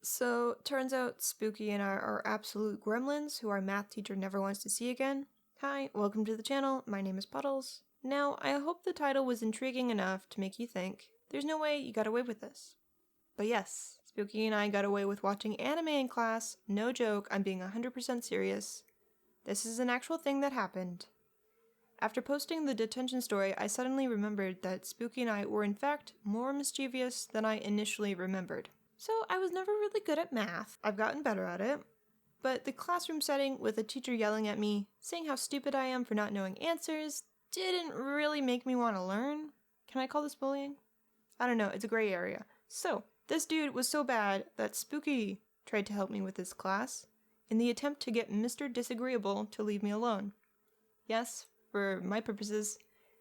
So, turns out Spooky and I are absolute gremlins who our math teacher never wants to see again. Hi, welcome to the channel, my name is Puddles. Now, I hope the title was intriguing enough to make you think, there's no way you got away with this. But yes, Spooky and I got away with watching anime in class, no joke, I'm being 100% serious. This is an actual thing that happened. After posting the detention story, I suddenly remembered that Spooky and I were in fact more mischievous than I initially remembered. So I was never really good at math. I've gotten better at it. But the classroom setting with a teacher yelling at me, saying how stupid I am for not knowing answers, didn't really make me want to learn. Can I call this bullying? I don't know, it's a gray area. So, this dude was so bad that Spooky tried to help me with his class in the attempt to get Mr. Disagreeable to leave me alone. Yes, for my purposes,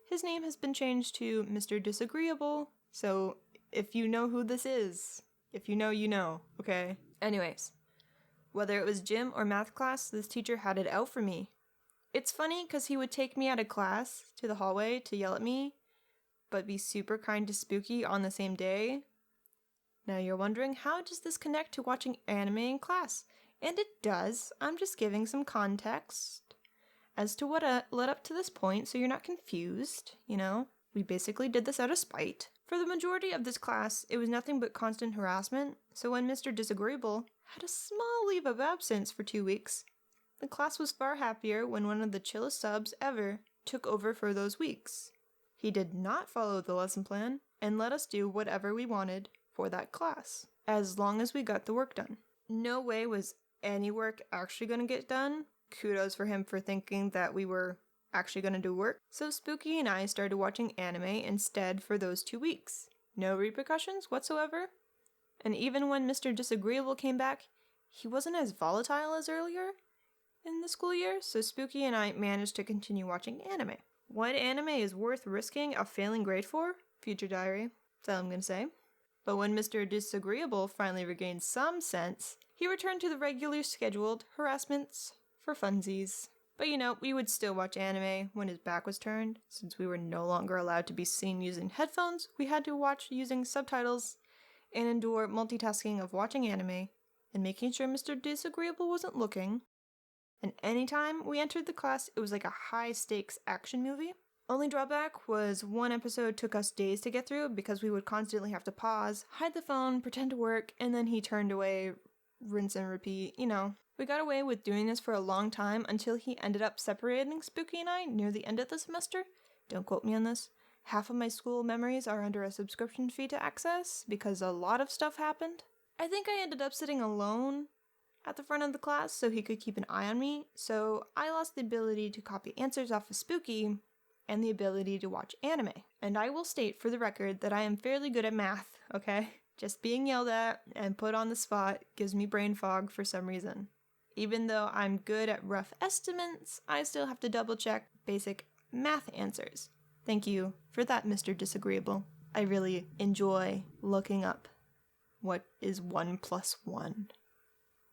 his name has been changed to Mr. Disagreeable, so if you know who this is, if you know, you know, okay? Anyways, whether it was gym or math class, this teacher had it out for me. It's funny because he would take me out of class to the hallway to yell at me, but be super kind to Spooky on the same day. Now you're wondering, how does this connect to watching anime in class? And it does. I'm just giving some context as to what led up to this point so you're not confused, you know? We basically did this out of spite. For the majority of this class, it was nothing but constant harassment, so when Mr. Disagreeable had a small leave of absence for 2 weeks, the class was far happier when one of the chillest subs ever took over for those weeks. He did not follow the lesson plan and let us do whatever we wanted for that class, as long as we got the work done. No way was any work actually going to get done. Kudos for him for thinking that we were actually going to do work. So Spooky and I started watching anime instead for those 2 weeks. No repercussions whatsoever. And even when Mr. Disagreeable came back, he wasn't as volatile as earlier in the school year, so Spooky and I managed to continue watching anime. What anime is worth risking a failing grade for? Future diary. That's all I'm going to say. But when Mr. Disagreeable finally regained some sense, he returned to the regular scheduled harassments for funsies. But you know, we would still watch anime when his back was turned. Since we were no longer allowed to be seen using headphones, we had to watch using subtitles and endure multitasking of watching anime and making sure Mr. Disagreeable wasn't looking. And anytime we entered the class, it was like a high-stakes action movie. Only drawback was one episode took us days to get through because we would constantly have to pause, hide the phone, pretend to work, and then he turned away, rinse and repeat, you know. We got away with doing this for a long time until he ended up separating Spooky and I near the end of the semester. Don't quote me on this. Half of my school memories are under a subscription fee to access because a lot of stuff happened. I think I ended up sitting alone at the front of the class so he could keep an eye on me, so I lost the ability to copy answers off of Spooky and the ability to watch anime. And I will state for the record that I am fairly good at math, okay? Just being yelled at and put on the spot gives me brain fog for some reason. Even though I'm good at rough estimates, I still have to double check basic math answers. Thank you for that, Mr. Disagreeable. I really enjoy looking up what is 1 + 1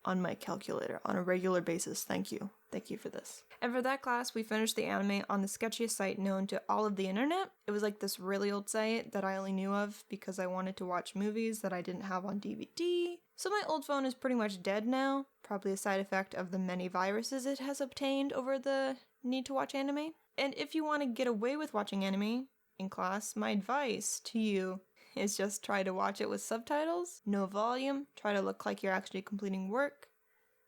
on my calculator on a regular basis. Thank you. Thank you for this. And for that class, we finished the anime on the sketchiest site known to all of the internet. It was like this really old site that I only knew of because I wanted to watch movies that I didn't have on DVD. So my old phone is pretty much dead now, probably a side effect of the many viruses it has obtained over the need to watch anime. And if you want to get away with watching anime in class, my advice to you is just try to watch it with subtitles, no volume, try to look like you're actually completing work,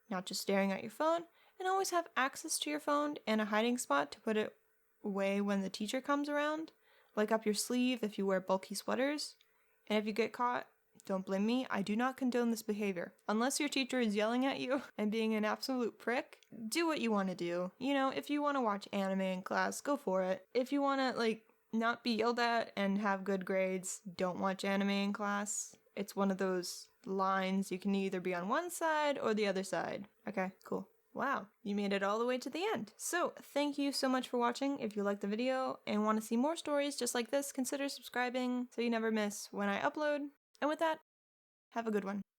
not just staring at your phone, and always have access to your phone and a hiding spot to put it away when the teacher comes around, like up your sleeve if you wear bulky sweaters. And if you get caught, don't blame me, I do not condone this behavior. Unless your teacher is yelling at you and being an absolute prick, do what you want to do. You know, if you want to watch anime in class, go for it. If you want to, not be yelled at and have good grades, don't watch anime in class. It's one of those lines you can either be on one side or the other side. Okay, cool. Wow, you made it all the way to the end. So, thank you so much for watching. If you liked the video and want to see more stories just like this, consider subscribing so you never miss when I upload. And with that, have a good one.